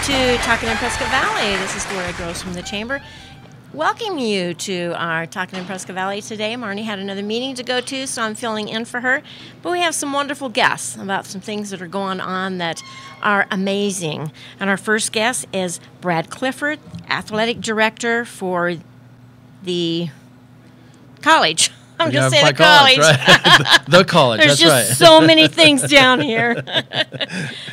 to Talkin Prescott Valley. This is Gloria Grose from the Chamber. Welcome you to our Talkin Prescott Valley today. Marnie had another meeting to go to, so I'm filling in for her. But we have some wonderful guests about some things that are going on that are amazing. And our first guest is Brad Clifford, athletic director for the college. I'm just saying the college. Right? The college, There's that's right. just so many things down here.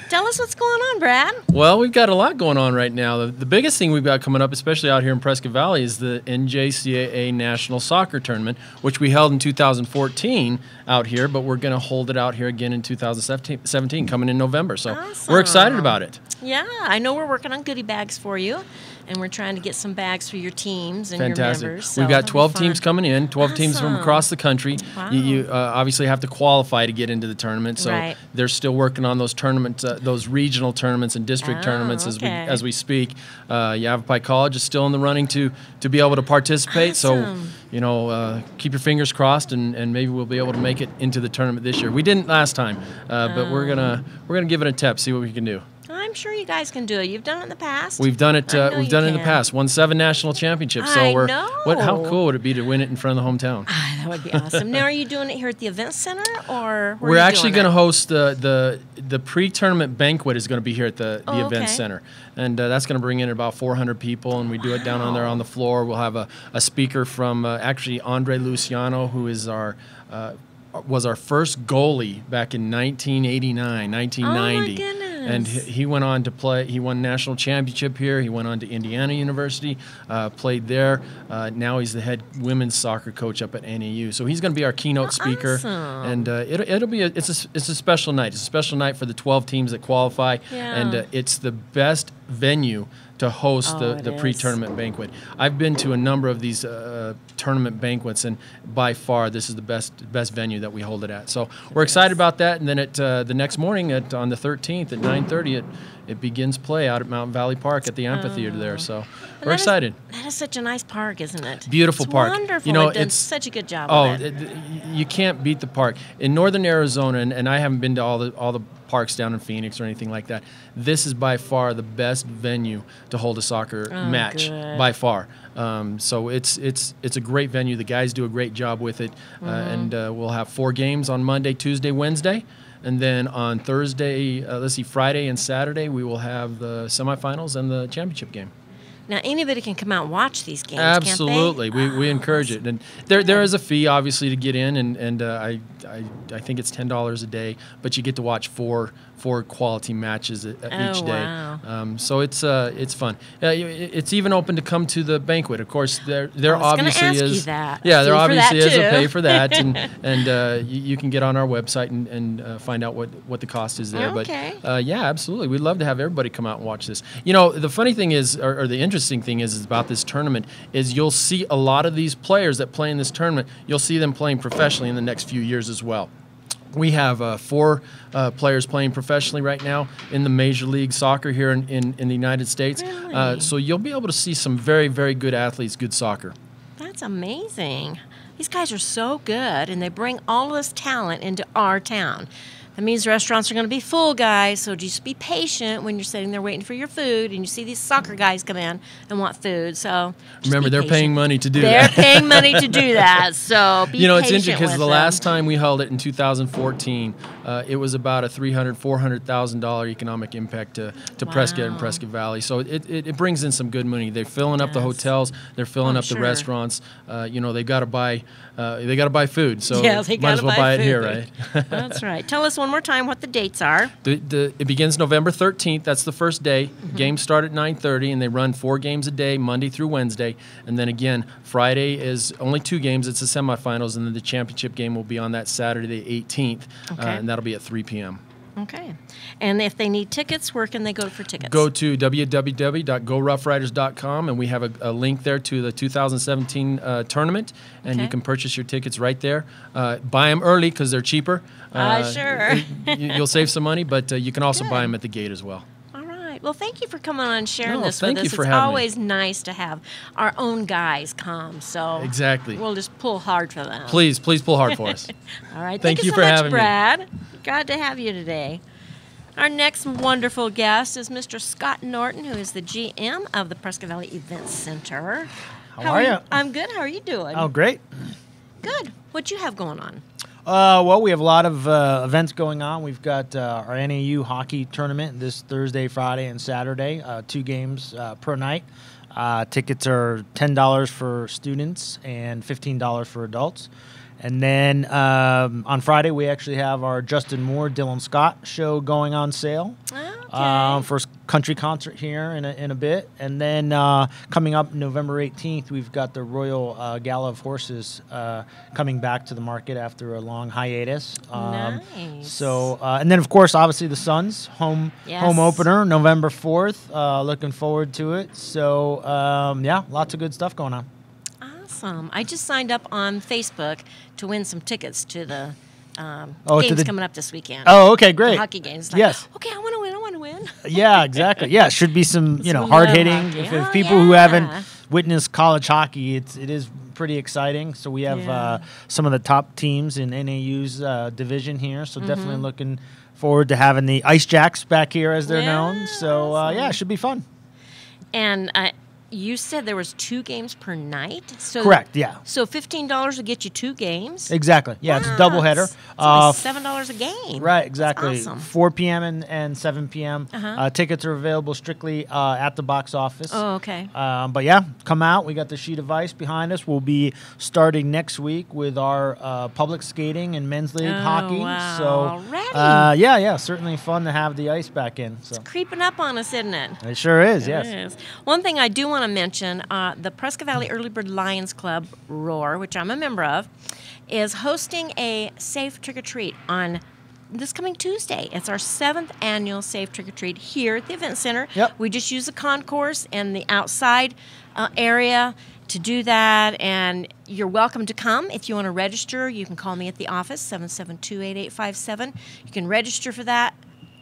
Tell us what's going on, Brad. Well, we've got a lot going on right now. The biggest thing we've got coming up, especially out here in Prescott Valley, is the NJCAA National Soccer Tournament, which we held in 2014 out here, but we're going to hold it out here again in 2017, coming in November. So Awesome. We're excited about it. Yeah, I know we're working on goodie bags for you, and we're trying to get some bags for your teams and Fantastic. your members. So We've got 12 fun. teams coming in, 12 teams from Awesome. across the country. Wow. You obviously have to qualify to get into the tournament, so Right. they're still working on those tournaments, those regional tournaments and district tournaments okay. as we speak. Yavapai College is still in the running to be able to participate. Awesome. So keep your fingers crossed, and maybe we'll be able to make it into the tournament this year. We didn't last time, but we're gonna give it a tap, see what we can do. I'm sure you guys can do it. You've done it in the past. We've done it. I know We've you done it in the can. past. Won 7 national championships. So I we're. know. How cool would it be to win it in front of the hometown? That would be awesome. Now, are you doing it here at the event center, or We're actually going to host the pre-tournament banquet is going to be here at the Oh, event okay. center, and that's going to bring in about 400 people, and we do it down on there on the floor. We'll have a speaker from actually Andre Luciano, who is was our first goalie back in 1989, 1990. Oh, my goodness. And he went on to play. He won national championship here. He went on to Indiana University, played there. Now he's the head women's soccer coach up at NAU. So he's going to be our keynote speaker. Awesome. And it'll be it's a special night. It's a special night for the 12 teams that qualify. Yeah. And it's the best venue to host it the is. pre-tournament banquet. I've been to a number of these tournament banquets, and by far this is the best venue that we hold it at. So we're excited about that. And then the next morning on the 13th at 9:30, it begins play out at Mountain Valley Park at the amphitheater there. So we're excited. That is such a nice park, isn't it? Beautiful It's park. Wonderful. You know, They've done it's such a good job. Oh, of it. you can't beat the park in northern Arizona, and I haven't been to all the parks down in Phoenix or anything like that. This is by far the best venue to hold a soccer match, good. by far. So it's a great venue. The guys do a great job with it, and we'll have 4 games on Monday, Tuesday, Wednesday. And then on Thursday, Friday and Saturday, we will have the semifinals and the championship game. Now, anybody can come out and watch these games, Absolutely, can't they? we encourage it, and there is a fee obviously to get in, and I think it's $10 a day, but you get to watch four quality matches each day. Wow. So it's fun. It's even open to come to the banquet. Of course, there obviously ask is you that. yeah, there Fee for obviously that, is a too. pay for that, and you can get on our website and find out what the cost is there. Okay. But yeah, absolutely, we'd love to have everybody come out and watch this. You know, the funny thing is, or the interesting thing is about this tournament is you'll see a lot of these players that play in this tournament. You'll see them playing professionally in the next few years as well. We have 4 players playing professionally right now in the Major League Soccer here in the United States. Really? So you'll be able to see some very, very good athletes, good soccer. That's amazing. These guys are so good, and they bring all this talent into our town. That means restaurants are going to be full, guys, so just be patient when you're sitting there waiting for your food and you see these soccer guys come in and want food. So just Remember, be they're patient. paying money to do They're that. paying money to do that, so be You know, it's patient interesting because with the them. last time we held it in 2014, it was about a $400,000 economic impact to Prescott and Prescott Valley. So it brings in some good money. They're filling up the hotels. They're filling up the sure. restaurants. You know, they've got to buy food. So Yeah, they might as gotta well buy buy it here, food. right? That's right. Tell us one more time what the dates are. It begins November 13th. That's the first day. Games start at 9:30, and they run 4 games a day, Monday through Wednesday. And then again, Friday is only 2 games. It's the semifinals, and then the championship game will be on that Saturday, the 18th, and that'll be at 3 p.m. Okay. And if they need tickets, where can they go for tickets? Go to www.goroughriders.com, and we have a link there to the 2017 tournament, and you can purchase your tickets right there. Buy them early because they're cheaper. Sure. You'll save some money, but you can also buy them at the gate as well. All right. Well, thank you for coming on and sharing No, this thank with you us. for It's having me. always nice to have our own guys come. So Exactly. we'll just pull hard for them. Please pull hard for us. All right. Thank Thank you so for much, having me. Brad. Glad to have you today. Our next wonderful guest is Mr. Scott Norton, who is the GM of the Prescott Valley Event Center. How are you? I'm good. How are you doing? Oh, great. Good. What you have going on? Well, we have a lot of events going on. We've got our NAU hockey tournament this Thursday, Friday, and Saturday. 2 games per night. Tickets are $10 for students and $15 for adults. And then on Friday, we actually have our Justin Moore, Dylan Scott show going on sale. Okay. First country concert here in a bit. And then coming up November 18th, we've got the Royal Gala of Horses coming back to the market after a long hiatus. Nice. So, and then, of course, obviously the Suns home opener, November 4th. Looking forward to it. So, yeah, lots of good stuff going on. Awesome. I just signed up on Facebook to win some tickets to the games coming up this weekend. Oh, okay, great. The hockey games. Like, yes. Okay, I want to win. Yeah, exactly. Yeah, it should be some hard hitting. If people who haven't witnessed college hockey, it is pretty exciting. So we have some of the top teams in NAU's division here. So definitely looking forward to having the Ice Jacks back here as they're known. So awesome. it should be fun. And you said there was 2 games per night? So correct, yeah. So $15 will get you 2 games? Exactly. Yeah, it's a doubleheader. It's only $7 a game. Right, exactly. That's awesome. 4 p.m. and 7 p.m. Tickets are available strictly at the box office. Oh, okay. But yeah, come out. We got the sheet of ice behind us. We'll be starting next week with our public skating and men's league hockey. Wow. So already? yeah, certainly fun to have the ice back in. So. It's creeping up on us, isn't it? It sure is, yes. It is. One thing I do want to mention, the Prescott Valley Early Bird Lions Club, ROAR, which I'm a member of, is hosting a Safe Trick-or-Treat on this coming Tuesday. It's our 7th annual Safe Trick-or-Treat here at the Event Center. Yep. We just use the concourse and the outside area to do that, and you're welcome to come. If you want to register, you can call me at the office, 772-8857. You can register for that.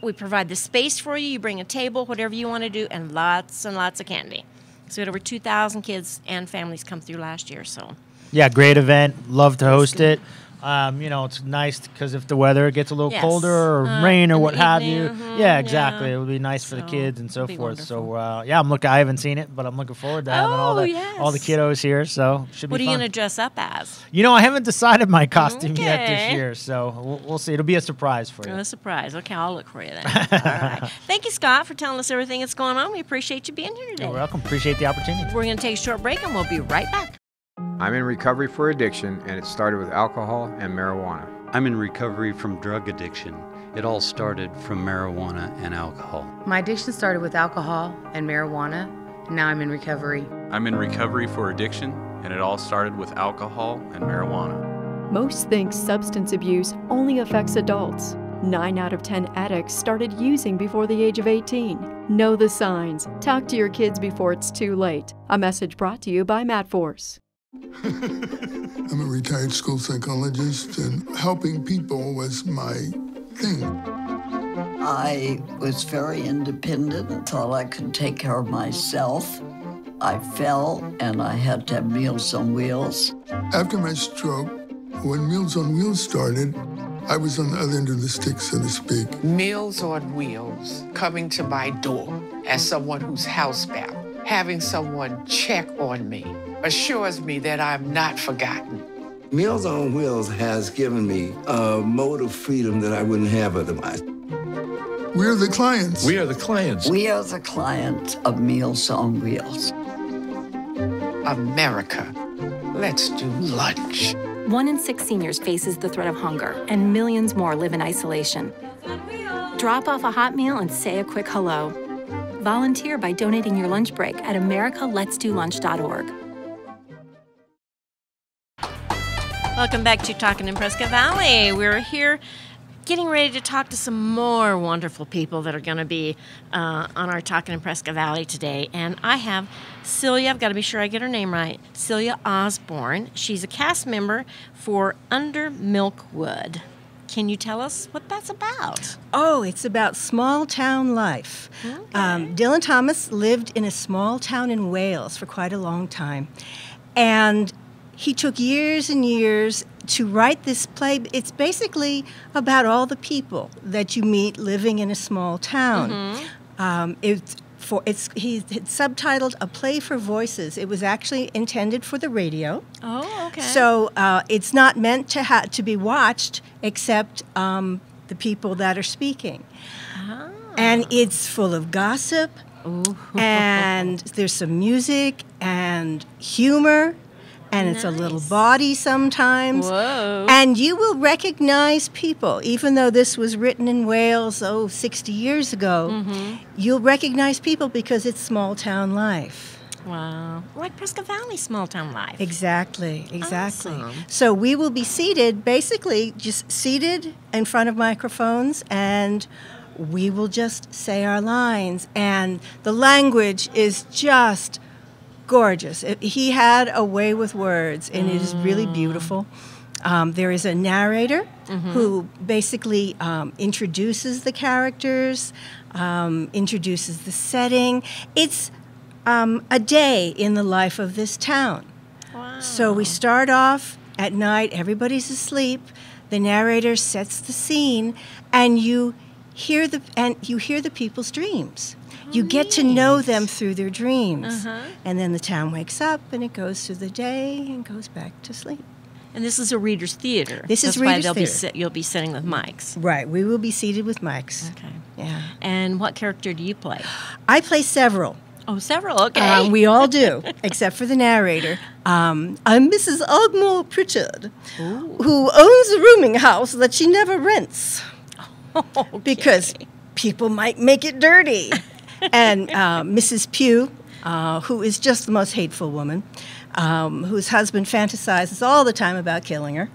We provide the space for you. You bring a table, whatever you want to do, and lots of candy. So we had over 2,000 kids and families come through last year. So yeah, great event. Love to host it. It's nice because if the weather gets a little colder or rain or what have you, exactly. It would be nice for the kids and so forth. Wonderful. So I haven't seen it, but I'm looking forward to having all the kiddos here. So should be fun. What are you going to dress up as? I haven't decided my costume yet this year, so we'll see. It'll be a surprise for you. A surprise. Okay, I'll look for you then. All right. Thank you, Scott, for telling us everything that's going on. We appreciate you being here today. You're welcome. Appreciate the opportunity. We're going to take a short break, and we'll be right back. I'm in recovery for addiction, and it started with alcohol and marijuana. I'm in recovery from drug addiction. It all started from marijuana and alcohol. My addiction started with alcohol and marijuana, and now I'm in recovery. I'm in recovery for addiction, and it all started with alcohol and marijuana. Most think substance abuse only affects adults. 9 out of 10 addicts started using before the age of 18. Know the signs. Talk to your kids before it's too late. A message brought to you by MadForce. I'm a retired school psychologist, and helping people was my thing. I was very independent and thought I could take care of myself. I fell, and I had to have Meals on Wheels. After my stroke, when Meals on Wheels started, I was on the other end of the stick, so to speak. Meals on Wheels, coming to my door as someone who's housebound, having someone check on me, assures me that I'm not forgotten. Meals on Wheels has given me a mode of freedom that I wouldn't have otherwise. We're the clients. We are the clients. We are the clients of Meals on Wheels. America, let's do lunch. 1 in 6 seniors faces the threat of hunger, and millions more live in isolation. Drop off a hot meal and say a quick hello. Volunteer by donating your lunch break at americaletsdolunch.org. Welcome back to Talkin in Prescott Valley. We're here getting ready to talk to some more wonderful people that are going to be on our Talkin in Prescott Valley today. And I have Celia, I've got to be sure I get her name right, Celia Osborne. She's a cast member for Under Milkwood. Can you tell us what that's about? Oh, it's about small town life. Okay. Dylan Thomas lived in a small town in Wales for quite a long time. And he took years and years to write this play, it's basically about all the people that you meet living in a small town. He's subtitled A Play for Voices. It was actually intended for the radio. Oh, okay. So it's not meant to be watched except the people that are speaking. Ah. And it's full of gossip, and there's some music and humor, and it's a little bawdy sometimes. Whoa. And you will recognize people, even though this was written in Wales, 60 years ago. You'll recognize people because it's small town life. Wow. Like Prescott Valley small town life. Exactly. Awesome. So we will be seated, basically just seated in front of microphones, and we will just say our lines. And the language is just gorgeous. He had a way with words, and it is really beautiful. There is a narrator who basically introduces the characters, introduces the setting. It's a day in the life of this town. Wow. So we start off at night, everybody's asleep, the narrator sets the scene, and you hear the people's dreams. You get to know them through their dreams. And then the town wakes up, and it goes through the day and goes back to sleep. And this is a reader's theater. This is That's why Reader's Theater. You'll be sitting with mics. Right. We will be seated with mics. Okay. Yeah. And what character do you play? I play several. Oh, several. Okay. We all do, except for the narrator. I'm Mrs. Ogmore Pritchard, who owns a rooming house that she never rents because people might make it dirty. And Mrs. Pugh, who is just the most hateful woman, whose husband fantasizes all the time about killing her.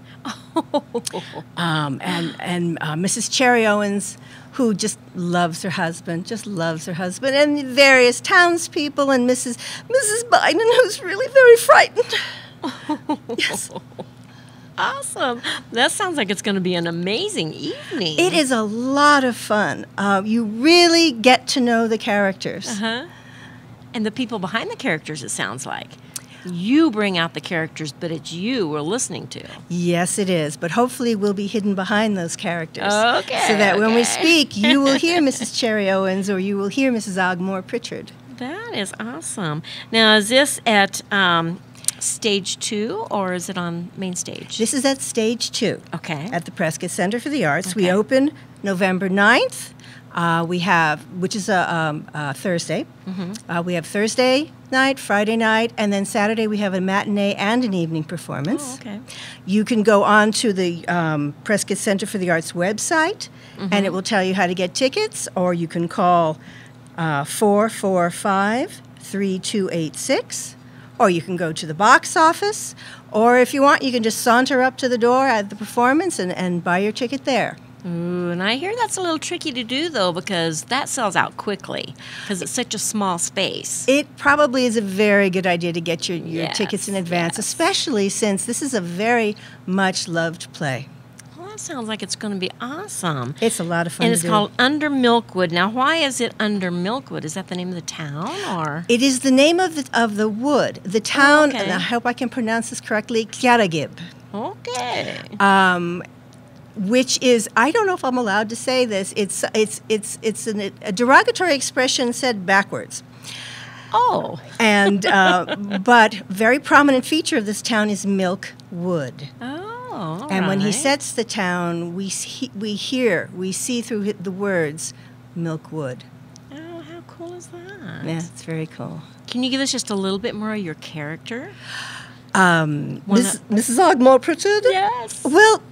And Mrs. Cherry Owens, who just loves her husband, and various townspeople, and Mrs. Biden, who's really very frightened. Yes. Awesome. That sounds like it's going to be an amazing evening. It is a lot of fun. You really get to know the characters. And the people behind the characters, it sounds like. You bring out the characters, but it's you we're listening to. Yes, it is. But hopefully we'll be hidden behind those characters. Okay. So that when we speak, you will hear Mrs. Cherry Owens or you will hear Mrs. Ogmore Pritchard. That is awesome. Now, is this at Stage 2 or is it on main stage? This is at Stage 2. Okay. At the Prescott Center for the Arts. Okay. We open November 9th. We have, which is a Thursday. We have Thursday night, Friday night, and then Saturday we have a matinee and an evening performance. Oh, okay. You can go on to the Prescott Center for the Arts website, and it will tell you how to get tickets, or you can call 445-3286, or you can go to the box office, or if you want, you can just saunter up to the door at the performance and buy your ticket there. Ooh, and I hear that's a little tricky to do, though, because that sells out quickly because it's such a small space. It probably is a very good idea to get your tickets in advance, especially since this is a very much loved play. Well, that sounds like it's going to be awesome. It's a lot of fun And to it's do. called Under Milkwood. Now, why is it Under Milkwood? Is that the name of the town, or? It is the name of the wood. The town, okay. and I hope I can pronounce this correctly, Kiaragib. Okay. Which is, I don't know if I'm allowed to say this. It's a derogatory expression said backwards. Oh. And but very prominent feature of this town is milk wood. Oh. And when he sets the town, we see through the words milk wood. Oh, how cool is that? Yeah, it's very cool. Can you give us just a little bit more of your character? Mrs. Ogmore Pritchard? Yes. Well,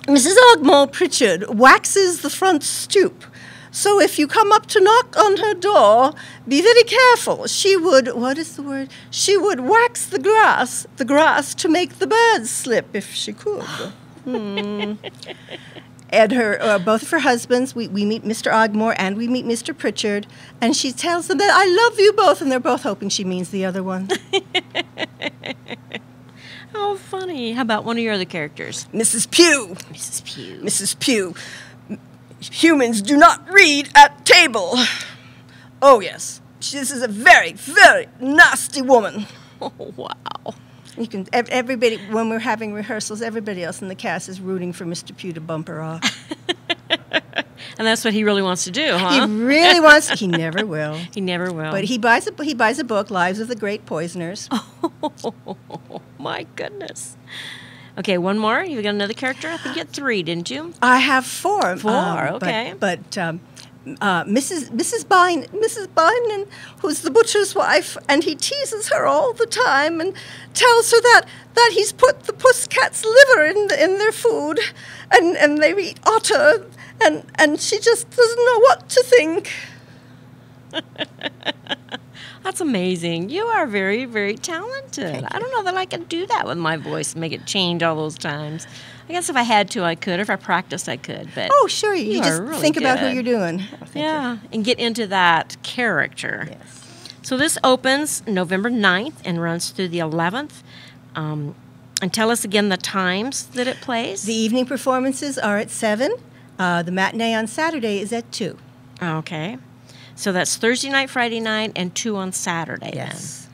Mrs. Ogmore Pritchard waxes the front stoop. So if you come up to knock on her door, be very careful. She would, what is the word? She would wax the grass to make the birds slip if she could. And both of her husbands, we meet Mr. Ogmore and we meet Mr. Pritchard, and she tells them that I love you both, and they're both hoping she means the other one. How funny. How about one of your other characters? Mrs. Pugh. Mrs. Pugh. Mrs. Pugh. Humans do not read at table. Oh, yes. This is a very, very nasty woman. Oh, wow. You can everybody when we're having rehearsals, everybody else in the cast is rooting for Mr. Pugh to bumper off. And that's what he really wants to do, huh? He really wants. He never will. He never will. But he buys a book, Lives of the Great Poisoners. Oh, my goodness. Okay, one more. You got another character? I think you had 3, didn't you? I have 4. 4. Okay. But Mrs. Bynum, who's the butcher's wife, and he teases her all the time and tells her that he's put the pussycat's liver in their food, and they eat otter, and she just doesn't know what to think. That's amazing. You are very, very talented. I don't know that I can do that with my voice and make it change all those times. I guess if I had to, I could. Or if I practiced, I could. But oh, sure. You just really think good. about who you're doing. Yeah, and get into that character. Yes. So this opens November 9th and runs through the 11th. And tell us again the times that it plays. The evening performances are at 7. The matinee on Saturday is at 2. Okay. So that's Thursday night, Friday night, and 2 on Saturday. Yes. Then.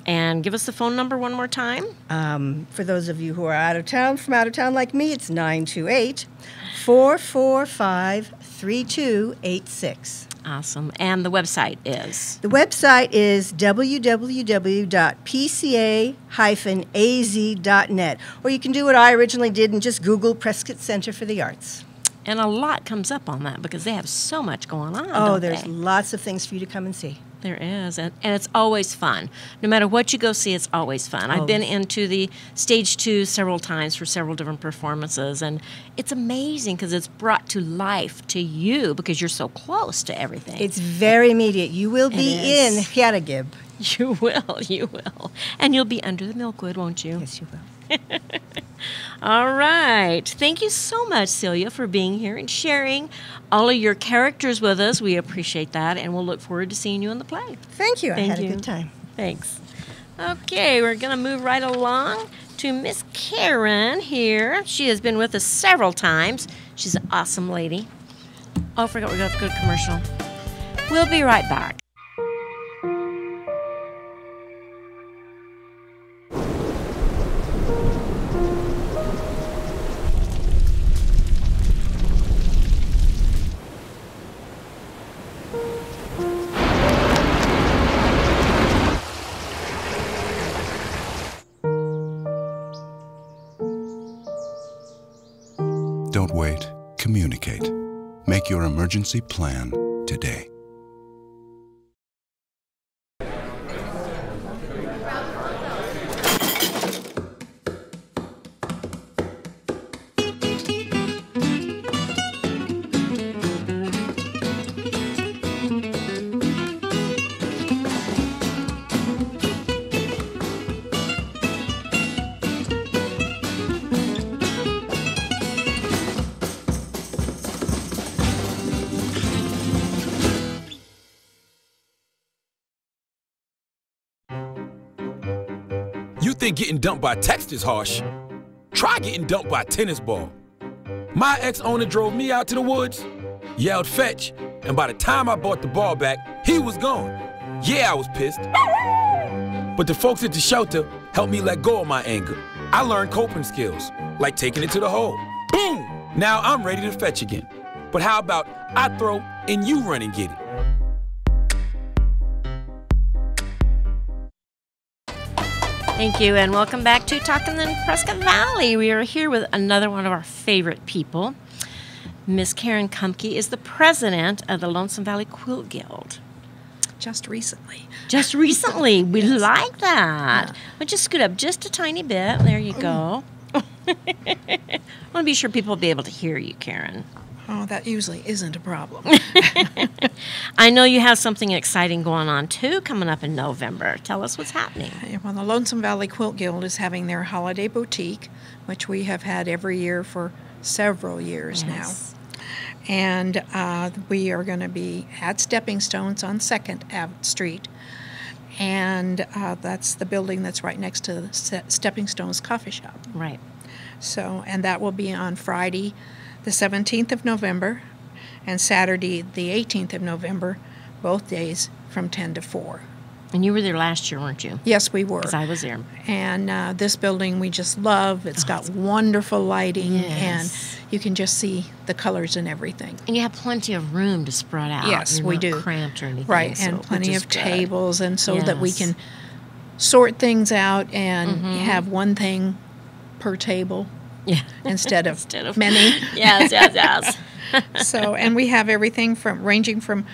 And give us the phone number one more time. For those of you who are from out of town like me, it's 928-445-3286. Awesome. And the website is? The website is www.pca-az.net. Or you can do what I originally did and just Google Prescott Center for the Arts. And a lot comes up on that because they have so much going on. Oh, there's lots of things for you to come and see. There is, and it's always fun. No matter what you go see, it's always fun. I've been into the Stage 2 several times for several different performances, and it's amazing because it's brought to life to you because you're so close to everything. It's very immediate. You will be in Hyattagib. You will. And you'll be under the milkwood, won't you? Yes, you will. All right. Thank you so much, Celia, for being here and sharing all of your characters with us. We appreciate that, and we'll look forward to seeing you in the play. Thank you. I had a good time. Thanks. Okay, we're going to move right along to Miss Karen here. She has been with us several times. She's an awesome lady. Oh, I forgot we got to go to commercial. We'll be right back. Don't wait. Communicate. Make your emergency plan today. You think getting dumped by text is harsh? Try getting dumped by a tennis ball. My ex-owner drove me out to the woods, yelled fetch, and by the time I brought the ball back, he was gone. Yeah, I was pissed. But the folks at the shelter helped me let go of my anger. I learned coping skills, like taking it to the hole. Boom! Now I'm ready to fetch again. But how about I throw and you run and get it? Thank you, and welcome back to Talkin Prescott Valley. We are here with another one of our favorite people. Miss Karen Kumke is the president of the Lonesome Valley Quilt Guild. Just recently. Just recently. We like that. But just scoot up just a tiny bit. There you go. I want to be sure people will be able to hear you, Karen. Oh, that usually isn't a problem. I know you have something exciting going on, too, coming up in November. Tell us what's happening. Well, the Lonesome Valley Quilt Guild is having their holiday boutique, which we have had every year for several years now. And we are going to be at Stepping Stones on 2nd Street. And that's the building that's right next to the Stepping Stones Coffee Shop. Right. So, and that will be on Friday, the 17th of November, and Saturday, the 18th of November, both days from 10 to 4. And you were there last year, weren't you? Yes, we were. Because I was there. And this building we just love. It's got wonderful lighting, Yes. and you can just see the colors and everything. And you have plenty of room to spread out. Yes, You're we not do. cramped or anything. Right, so- and plenty which is of good. tables, and so that we Yes. can sort things out and Mhm. have one thing per table. Yeah. Instead of many. Yes, yes, yes. So, and we have everything ranging from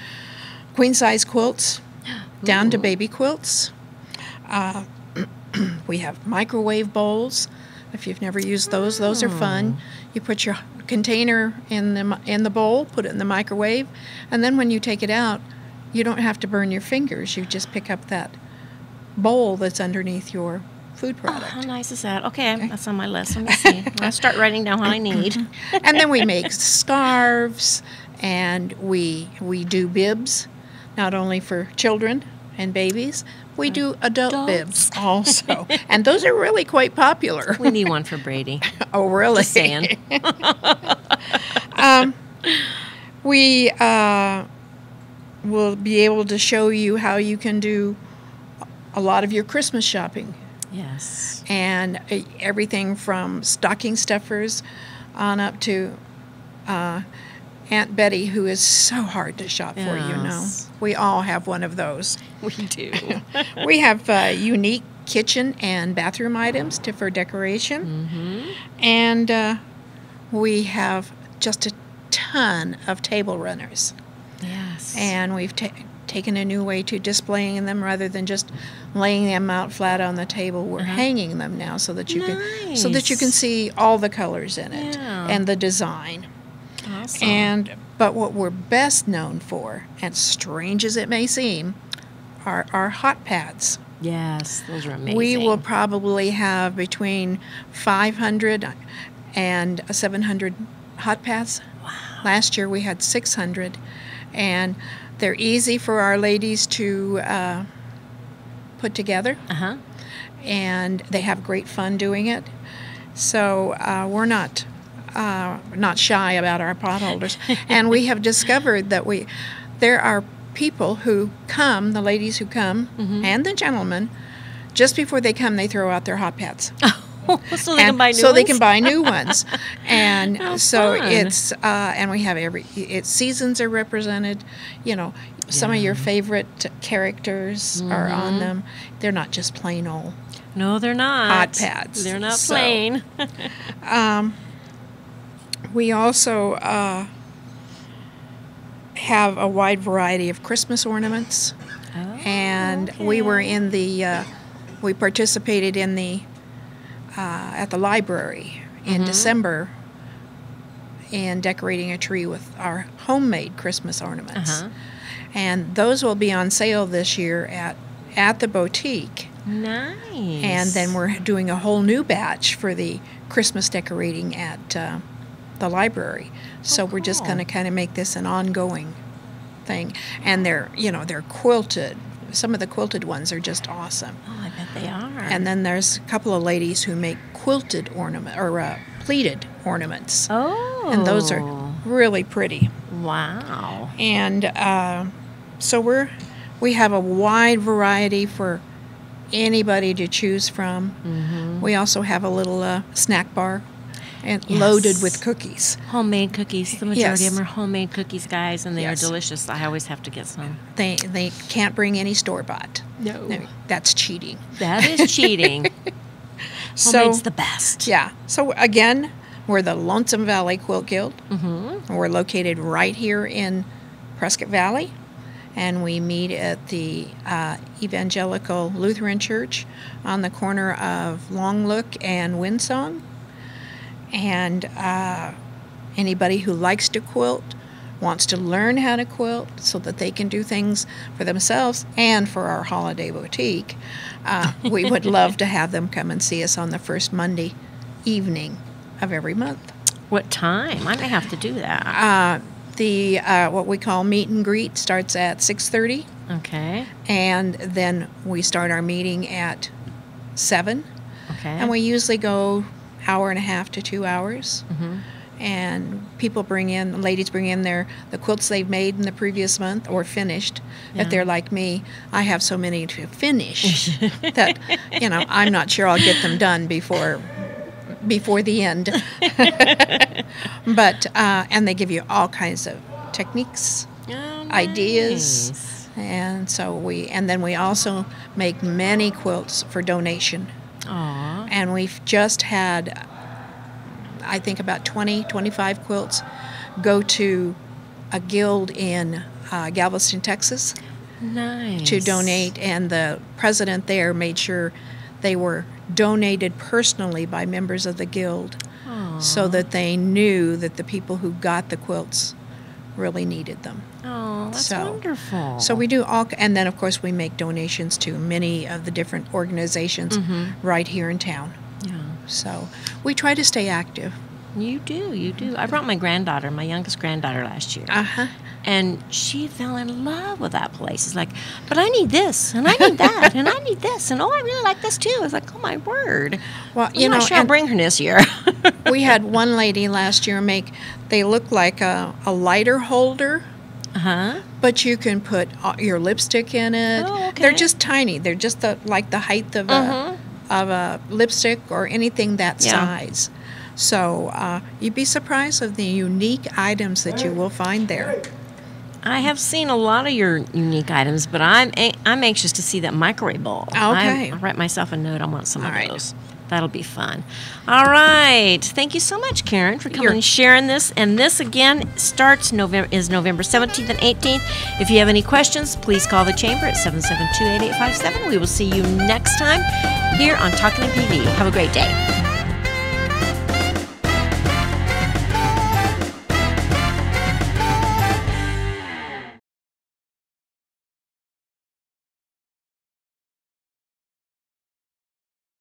queen size quilts down to baby quilts. We have microwave bowls. If you've never used those are fun. You put your container in the bowl, put it in the microwave, and then when you take it out, you don't have to burn your fingers. You just pick up that bowl that's underneath your food product. Oh, how nice is that? Okay, that's on my list. Let me see. I'll start writing down what I need. And then we make scarves, and we do bibs, not only for children and babies. We do adult bibs also, and those are really quite popular. We need one for Brady. Oh, really? Just saying. We will be able to show you how you can do a lot of your Christmas shopping. Yes. And everything from stocking stuffers on up to Aunt Betty, who is so hard to shop for, you know. Yes. We all have one of those. We do. We have unique kitchen and bathroom items for decoration. Mm-hmm. And we have just a ton of table runners. Yes. And we've taken a new way to displaying them rather than just laying them out flat on the table. We're hanging them now so that you can see all the colors in it and the design. Awesome. But what we're best known for, as strange as it may seem, are our hot pads. Yes, those are amazing. We will probably have between 500 and 700 hot pads. Wow. Last year we had 600, and they're easy for our ladies to put together. Uh-huh. And they have great fun doing it. So we're not shy about our pot holders. And we have discovered that there are people who come, the ladies who come, and the gentlemen, just before they come, they throw out their hot pads. So they can buy new so ones? they can buy new ones. And How so fun. it's, and we have seasons are represented, you know, some of your favorite characters are on them. They're not just plain old. No, they're not. Hot pads. They're not So, plain. We also have a wide variety of Christmas ornaments. And we were in we participated in at the library in December in decorating a tree with our homemade Christmas ornaments. And those will be on sale this year at the boutique. Nice. And then we're doing a whole new batch for the Christmas decorating at the library. So we're just going to kind of make this an ongoing thing. And they're quilted. Some of the quilted ones are just awesome. Oh, I bet they are. And then there's a couple of ladies who make quilted pleated ornaments. Oh. And those are really pretty. Wow. And so we have a wide variety for anybody to choose from. We also have a little snack bar and loaded with cookies. Homemade cookies. The majority Yes. of them are homemade cookies, guys, and they Yes. are delicious. I always have to get some. They can't bring any store-bought. No. That's cheating. That is cheating. Homemade's the best. Yeah. So again, we're the Lonesome Valley Quilt Guild. We're located right here in Prescott Valley, and we meet at the Evangelical Lutheran Church on the corner of Long Look and Windsong. And anybody who likes to quilt, wants to learn how to quilt so that they can do things for themselves and for our holiday boutique, we would love to have them come and see us on the first Monday evening of every month. What time? I may have to do that. What we call meet and greet starts at 6:30. Okay. And then we start our meeting at 7. Okay. And we usually go hour and a half to 2 hours. and ladies bring in the quilts they've made in the previous month or finished. Yeah. If they're like me, I have so many to finish that I'm not sure I'll get them done before the end. But and they give you all kinds of techniques, ideas, and then we also make many quilts for donation. Aww. And we've just had, I think, about 25 quilts go to a guild in Galveston, Texas. Nice. To donate, and the president there made sure they were donated personally by members of the guild. Aww. So that they knew that the people who got the quilts really needed them. Oh, that's wonderful. So we do all, and then of course we make donations to many of the different organizations right here in town. Yeah. So we try to stay active. You do. I brought my youngest granddaughter last year. Uh-huh. And she fell in love with that place. It's like, but I need this, and I need that, and I need this, and oh, I really like this too. It's like, oh my word. Well, I'm not sure I'll bring her this year. We had one lady last year they look like a lighter holder. But you can put your lipstick in it. Oh, okay. They're just tiny. They're just like the height of a lipstick or anything that size. So you'd be surprised of the unique items that you will find there. I have seen a lot of your unique items, but I'm anxious to see that microwave bowl. Okay. I'll write myself a note. I want some of those. That'll be fun. All right. Thank you so much, Karen, for coming and sharing this. And this, again, is November 17th and 18th. If you have any questions, please call the Chamber at 772-8857. We will see you next time here on Talkin' PV. Have a great day.